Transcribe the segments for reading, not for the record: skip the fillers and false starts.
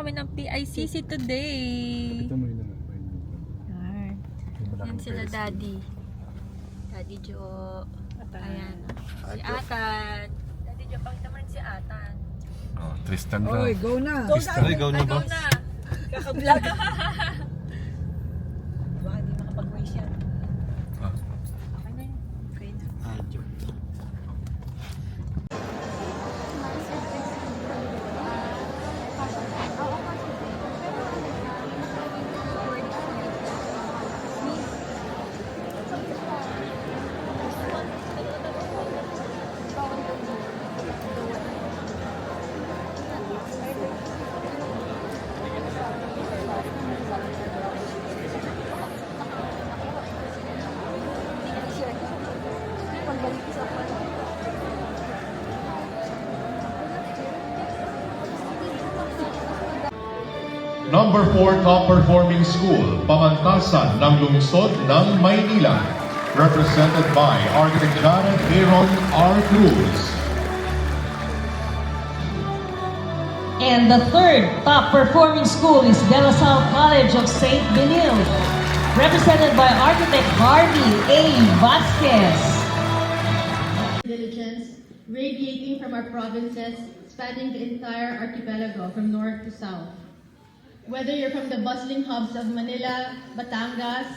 kami ng PICC today. Ito mo yun naman. Yan sila Daddy. Daddy Jo. Ayan. Si Atan. Daddy Jo, pakita mo rin si Atan. Oh, Tristan na. Oy, go na. Tristan, go na ba? Go na. Kaka-vlog. Baka hindi makapag-voice yan. Ah. Okay na yun. Okay na. Number 4 top performing school, Pamantasan ng Lungsod ng Maynila, represented by Architect Janet Aaron R. Cruz. And the third top performing school is De La Salle College of St. Benilde, represented by Architect Harvey A. Vasquez. Diligence radiating from our provinces, spanning the entire archipelago from north to south. Whether you're from the bustling hubs of Manila, Batangas,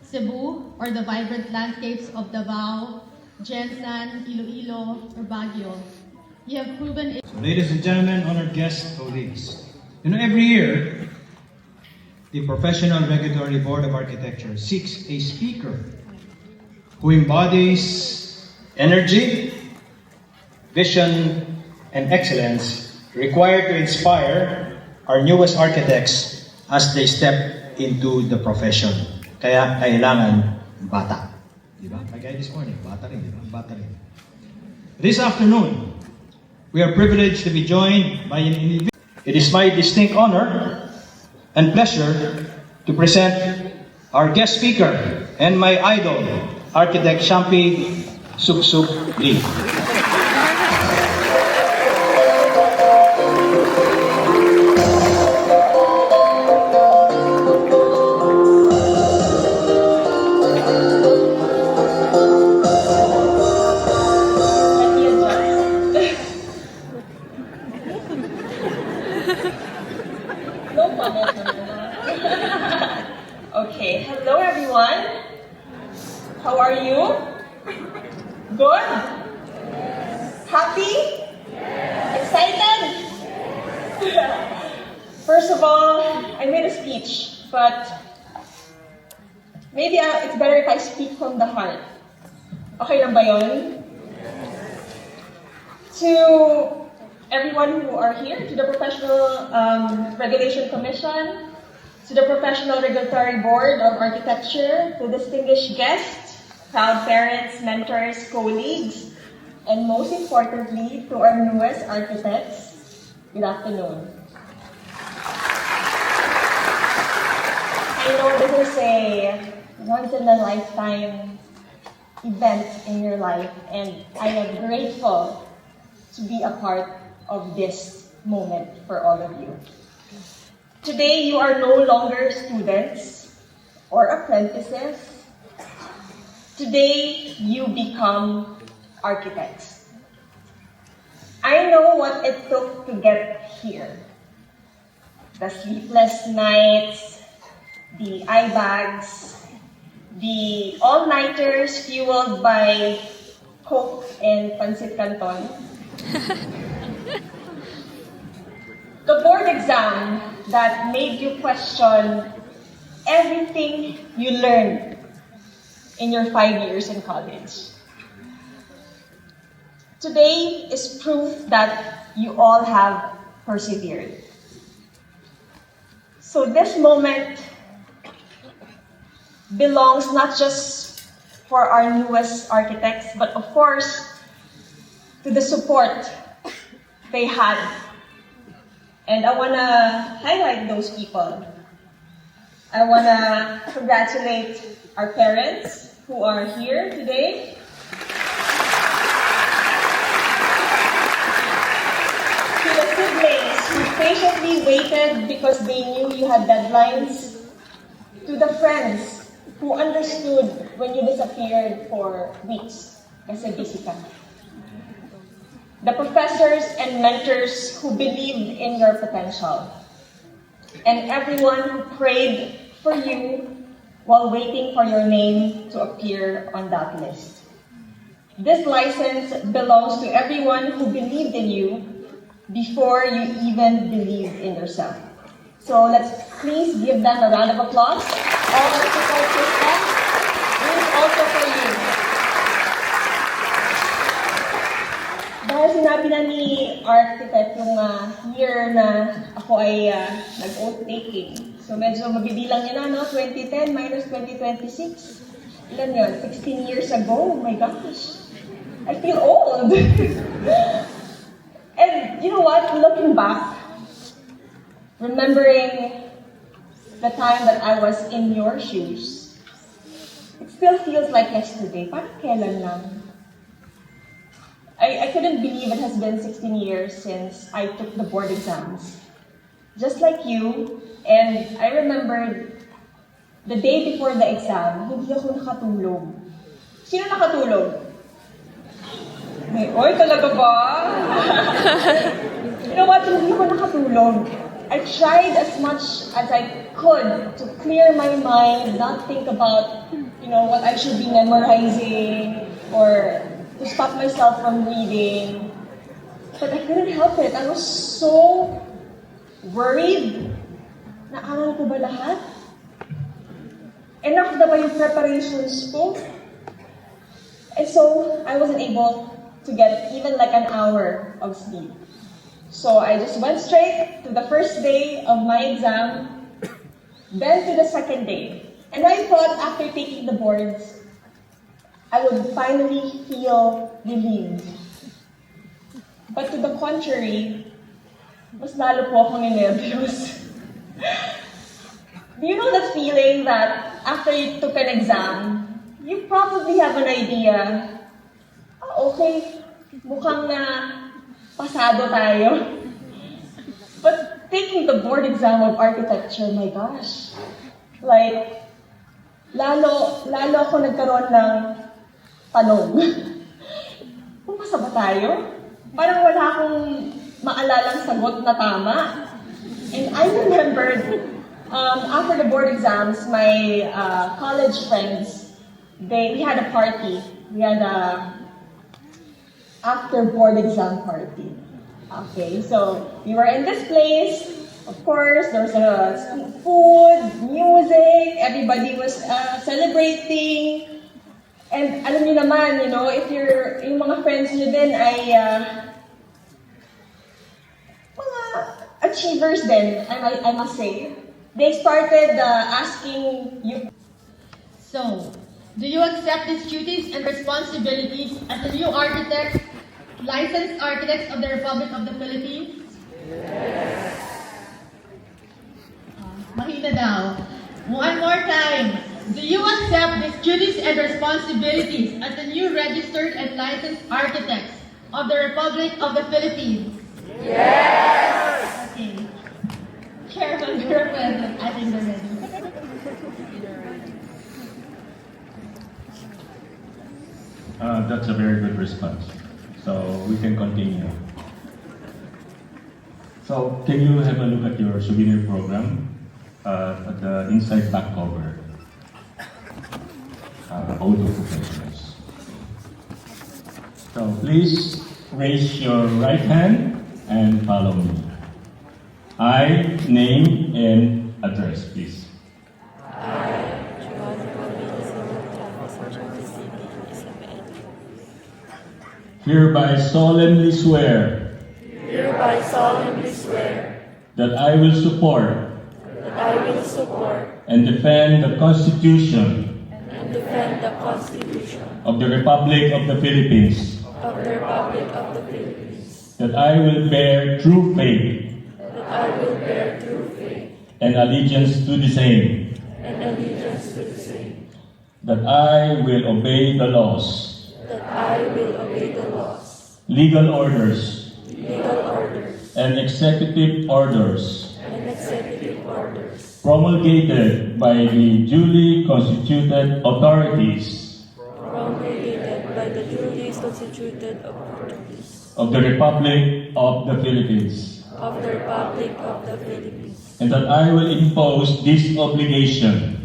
Cebu, or the vibrant landscapes of Davao, Jensan, Iloilo, or Baguio, you have proven it. So, ladies and gentlemen, honored guests, colleagues. Every year, the Professional Regulatory Board of Architecture seeks a speaker who embodies energy, vision, and excellence required to inspire our newest architects as they step into the profession. Kaya kailangan bata. Diba? My guy this morning, bata rin, diba? Bata rin. This afternoon, we are privileged to be joined by an individual. It is my distinct honor and pleasure to present our guest speaker and my idol, Architect Shampi Suksuk Lee. No comment. Okay, hello everyone. How are you? Good? Happy? Excited? First of all, I made a speech, but maybe it's better if I speak from the heart. Okay lang ba yun? To everyone who are here, to the Professional Regulation Commission, to the Professional Regulatory Board of Architecture, to distinguished guests, proud parents, mentors, colleagues, and most importantly, to our newest architects, good afternoon. I know this is a once-in-a-lifetime event in your life, and I am grateful to be a part of this moment for all of you. Today, you are no longer students or apprentices. Today, you become architects. I know what it took to get here. The sleepless nights, the eye bags, the all-nighters fueled by Coke and Pancit Canton. The board exam that made you question everything you learned in your 5 years in college. Today is proof that you all have persevered. So this moment belongs not just for our newest architects, but of course, to the support they had. And I want to highlight those people. I want to congratulate our parents who are here today. To the siblings who patiently waited because they knew you had deadlines, to the friends who understood when you disappeared for weeks kasi busy ka. The professors and mentors who believed in your potential, and everyone who prayed for you while waiting for your name to appear on that list. This license belongs to everyone who believed in you before you even believed in yourself. So let's please give them a round of applause. All our support system. This is also for you. Dahil sinabi na ni Architect yung year na ako ay nag-oath taking. So medyo mabibilang niya na, no? 2010 minus 2026. Ilan yun? 16 years ago. Oh my gosh. I feel old. And you know what? Looking back, remembering the time that I was in your shoes, it still feels like yesterday. Parang kailan lang. I couldn't believe it has been 16 years since I took the board exams. Just like you, and I remembered the day before the exam, hindi ako nakatulog. Sino nakatulog? Oy, talaga ba? You know what? Hindi ako nakatulog. I tried as much as I could to clear my mind, not think about, what I should be memorizing, or to stop myself from reading. But I couldn't help it. I was so worried. Naaral ko ba lahat? Enough na ba yung preparations ko? And so, I wasn't able to get even like an hour of sleep. So I just went straight to the first day of my exam, then to the second day. And I thought after taking the boards, I would finally feel relieved. But to the contrary, mas lalo po akong nervous. Do you know the feeling that after you took an exam, you probably have an idea, okay, mukhang na pasado tayo. But taking the board exam of architecture, my gosh, like, lalo ako nagkaroon ng tanong. Pumasa ba tayo? Parang wala akong maalalang sagot na tama. And I remembered, after the board exams, my college friends, we had a party. We had a after board exam party. Okay, so we were in this place. Of course, there was food, music, everybody was celebrating. And alam niyo naman, if yung mga friends niyo din ay mga achievers din, I must say. They started asking you. So, do you accept these duties and responsibilities as a new architect, licensed architects of the Republic of the Philippines? Yes. Mahina daw. One more time. Do you accept these duties and responsibilities as the new registered and licensed architects of the Republic of the Philippines? Yes! Okay. Chairman, you're ready. I think they're ready. That's a very good response. So we can continue. So can you have a look at your souvenir program at the inside back cover? All the professionals. So please raise your right hand and follow me. I, name and address, please. Hereby solemnly swear. Hereby solemnly swear. That I will support. That I will support. And defend the Constitution. And defend the Constitution. Of the Republic of the Philippines. Of the Republic of the Philippines. That I will bear true faith. That I will bear true faith. And allegiance to the same. And allegiance to the same. That I will obey the laws. That I will obey the laws. Legal orders. Legal orders. and executive orders and executive orders promulgated by the duly constituted authorities promulgated by the duly constituted authorities of the Republic of the Philippines, of the Republic of the Philippines, and that I will impose this obligation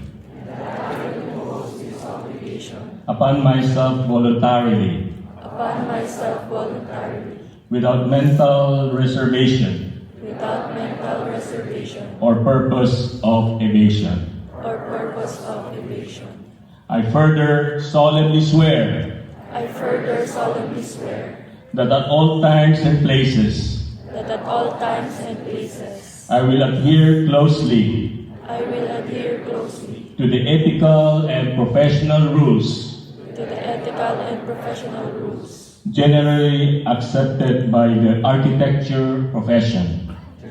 upon myself voluntarily, upon myself voluntarily, without mental reservation without mental reservation or purpose of evasion. or purpose of evasion. I further solemnly swear I further solemnly swear that at all times and places that at all times and places I will adhere closely I will adhere closely to the ethical and professional rules to the ethical and professional rules generally accepted by the architecture profession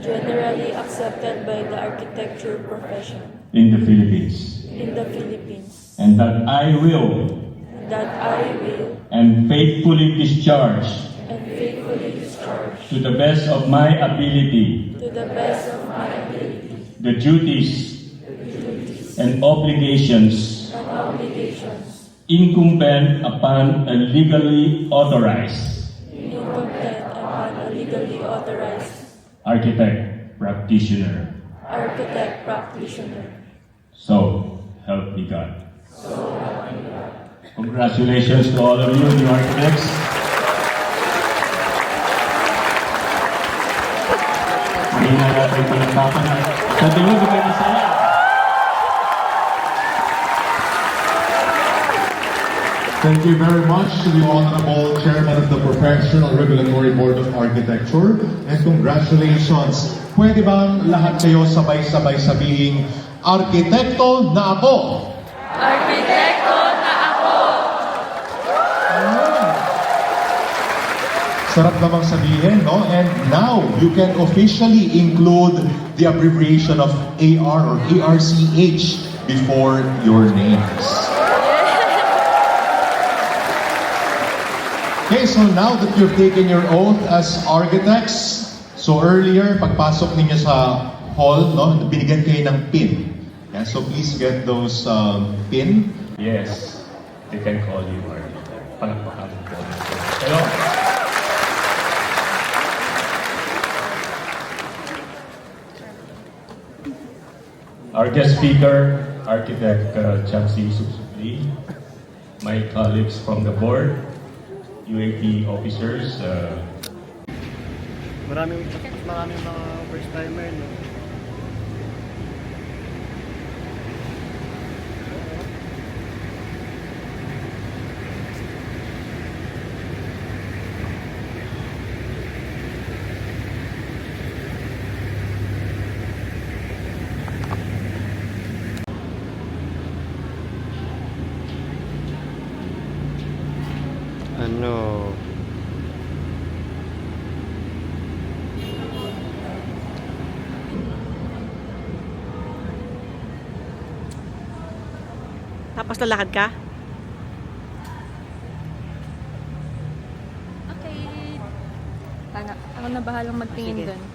generally accepted by the architecture profession in the Philippines, in the Philippines, and that I will that I will and faithfully discharge and faithfully discharge to the best of my ability to the best of my ability the duties and obligations and obligations incumbent upon a legally authorized incumbent upon a legally authorized architect practitioner. practitioner. So help me God. Congratulations to all of you, new architects. Hindi na natin pinagpapan at sa tingin ko kayo masaya. Thank you very much to the Honorable Chairman of the Professional Regulatory Board of Architecture, and congratulations. Pwede bang lahat kayo sabay-sabay sabihing, Arkitekto na ako! Arkitekto na ako! Sarap namang sabihin, no? And now, you can officially include the abbreviation of AR or ARCH before your names. Okay, so now that you've taken your oath as architects, so earlier, pagpasok ninyo sa hall, no, binigyan kayo ng pin. Yeah, so please get those pin. Yes, they can call you architect. Palakpakan po. Hello? Our guest speaker, Architect Chamsi Susupli, my colleagues from the board, UAP officers, Maraming mga first timer, no? Ano? Tapos lalakad ka? Okay. Paano? Ako na bahalang magtingin Sige. doon.